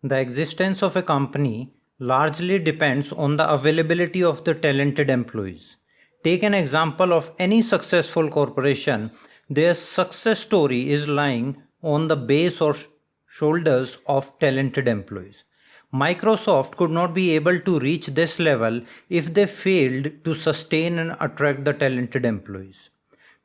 The existence of a company largely depends on the availability of the talented employees. Take an example of any successful corporation. Their success story is lying on the base or shoulders of talented employees. Microsoft could not be able to reach this level if they failed to sustain and attract the talented employees.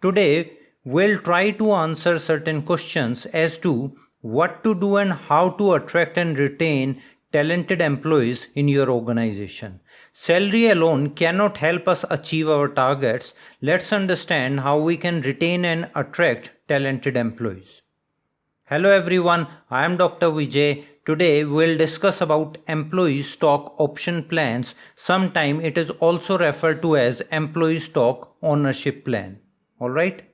Today, we'll try to answer certain questions as to what to do and how to attract and retain talented employees in your organization. Salary alone cannot help us achieve our targets. Let's understand how we can retain and attract talented employees. Hello everyone, I am Dr. Vijay. Today we'll discuss about employee stock option plans. Sometimes it is also referred to as employee stock ownership plan. Alright?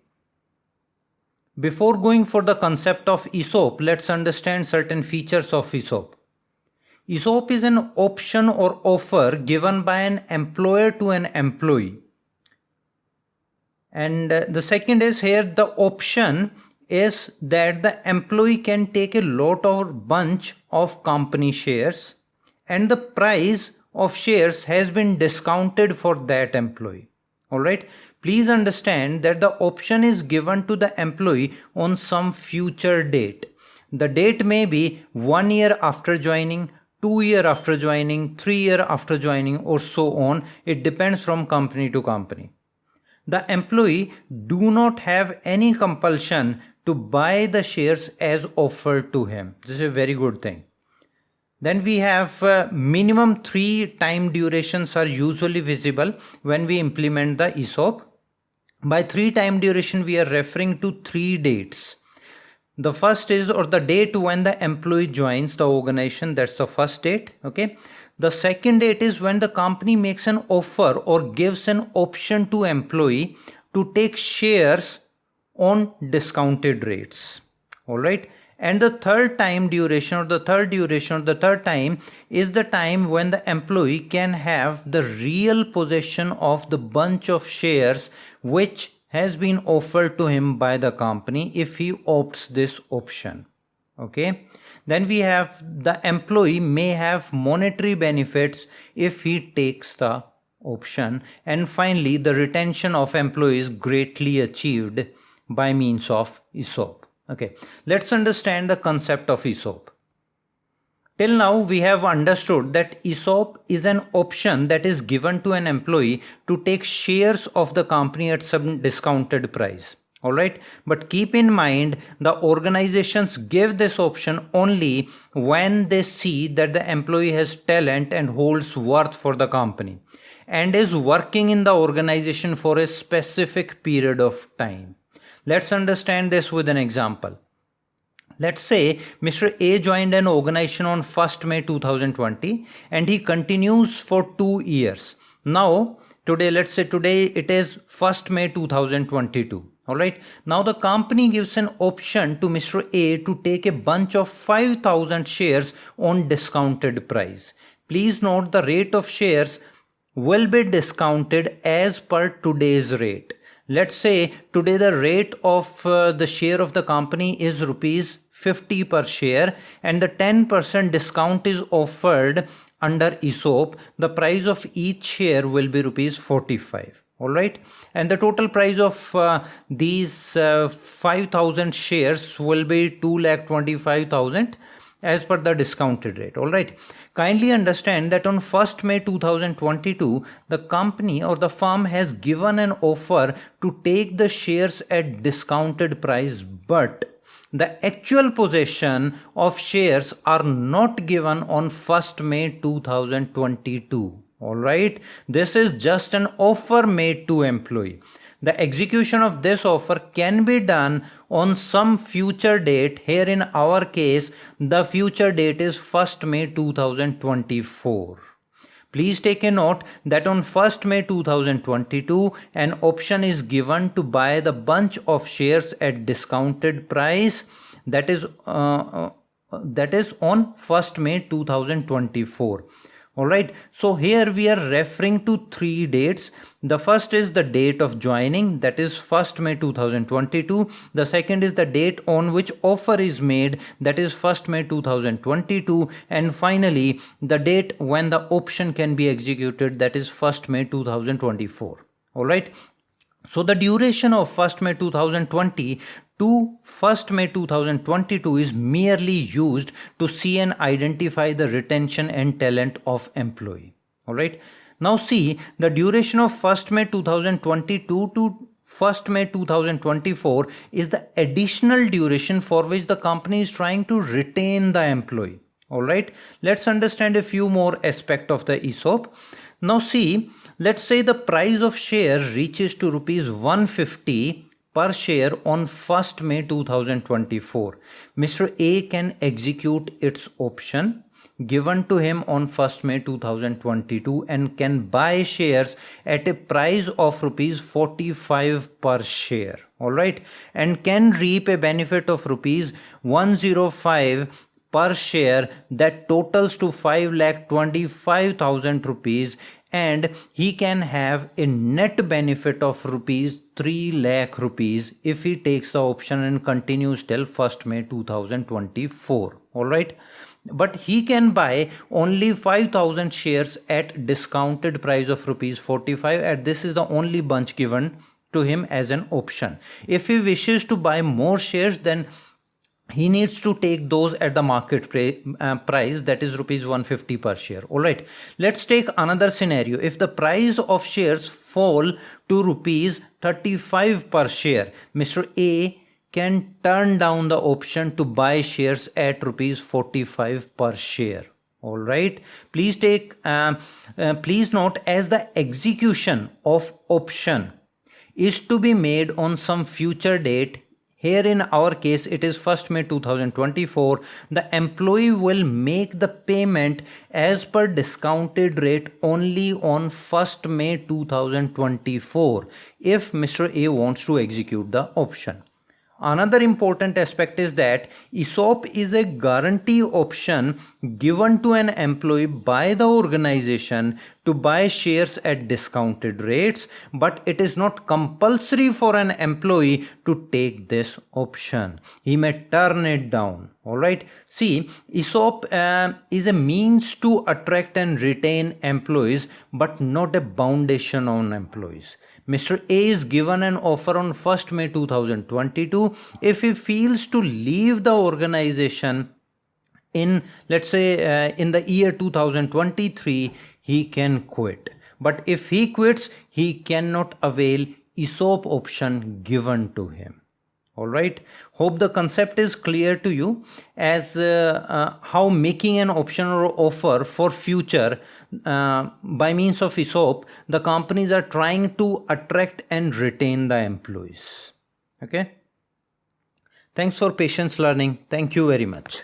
Before going for the concept of ESOP, let's understand certain features of ESOP. ESOP is an option or offer given by an employer to an employee. And the second is here the option is that the employee can take a lot or bunch of company shares and the price of shares has been discounted for that employee. Alright, please understand that the option is given to the employee on some future date. The date may be 1 year after joining, 2 years after joining, 3 years after joining, or so on. It depends from company to company. The employee do not have any compulsion to buy the shares as offered to him. This is a very good thing. Then we have minimum 3 time durations are usually visible when we implement the ESOP. By 3 time duration we are referring to 3 dates. The first is or the date when the employee joins the organization, that's the first date. Okay. The second date is when the company makes an offer or gives an option to employee to take shares on discounted rates. Alright. And the third time duration or the third time is the time when the employee can have the real possession of the bunch of shares which has been offered to him by the company if he opts this option. Okay. Then we have the employee may have monetary benefits if he takes the option. And finally, the retention of employees greatly achieved by means of ESOP. Okay, let's understand the concept of ESOP. Till now, we have understood that ESOP is an option that is given to an employee to take shares of the company at some discounted price. Alright, but keep in mind the organizations give this option only when they see that the employee has talent and holds worth for the company and is working in the organization for a specific period of time. Let's understand this with an example. Let's say Mr. A joined an organization on 1st May 2020 and he continues for 2 years. Now, let's say today it is 1st May 2022. Alright, now the company gives an option to Mr. A to take a bunch of 5,000 shares on discounted price. Please note the rate of shares will be discounted as per today's rate. Let's say today the rate of the share of the company is rupees 50 per share and the 10% discount is offered under ESOP. The price of each share will be rupees 45. Alright, and the total price of these 5,000 shares will be 2,25,000 as per the discounted rate. Alright, kindly understand that on 1st May 2022, the company or the firm has given an offer to take the shares at discounted price, but the actual possession of shares are not given on 1st May 2022. Alright, this is just an offer made to employee. The execution of this offer can be done on some future date. Here in our case, the future date is 1st May 2024. Please take a note that on 1st May 2022, an option is given to buy the bunch of shares at discounted price. That is on 1st May 2024. Alright, so here we are referring to 3 dates. The first is the date of joining, that is 1st May 2022. The second is the date on which offer is made, that is 1st May 2022. And finally, the date when the option can be executed, that is 1st May 2024. Alright. So the duration of 1st May 2020 to 1st May 2022 is merely used to see and identify the retention and talent of employee. Alright. Now see, the duration of 1st May 2022 to 1st May 2024 is the additional duration for which the company is trying to retain the employee. Alright. Let's understand a few more aspects of the ESOP. Now see, let's say the price of share reaches to rupees 150 per share on 1st May 2024. Mr. A can execute its option given to him on 1st May 2022 and can buy shares at a price of rupees 45 per share. Alright, and can reap a benefit of rupees 105 per share that totals to 5,25,000 rupees, and he can have a net benefit of rupees 3 lakh rupees if he takes the option and continues till 1st May 2024. Alright, but he can buy only 5,000 shares at discounted price of rupees 45, and this is the only bunch given to him as an option. If he wishes to buy more shares, then he needs to take those at the market price, that is rupees 150 per share. Alright, let's take another scenario. If the price of shares fall to rupees 35 per share, Mr. A can turn down the option to buy shares at rupees 45 per share. Alright, please please note, as the execution of option is to be made on some future date, here in our case it is 1st May 2024, the employee will make the payment as per discounted rate only on 1st May 2024 if Mr. A wants to execute the option. Another important aspect is that ESOP is a guarantee option given to an employee by the organization to buy shares at discounted rates, but it is not compulsory for an employee to take this option. He may turn it down. Alright, see, ESOP is a means to attract and retain employees, but not a foundation on employees. Mr. A is given an offer on 1st May 2022. If he feels to leave the organization in, let's say, in the year 2023, he can quit. But if he quits, he cannot avail ESOP option given to him. Alright, hope the concept is clear to you as how making an option or offer for future by means of ESOP, the companies are trying to attract and retain the employees. Okay, thanks for patience learning. Thank you very much.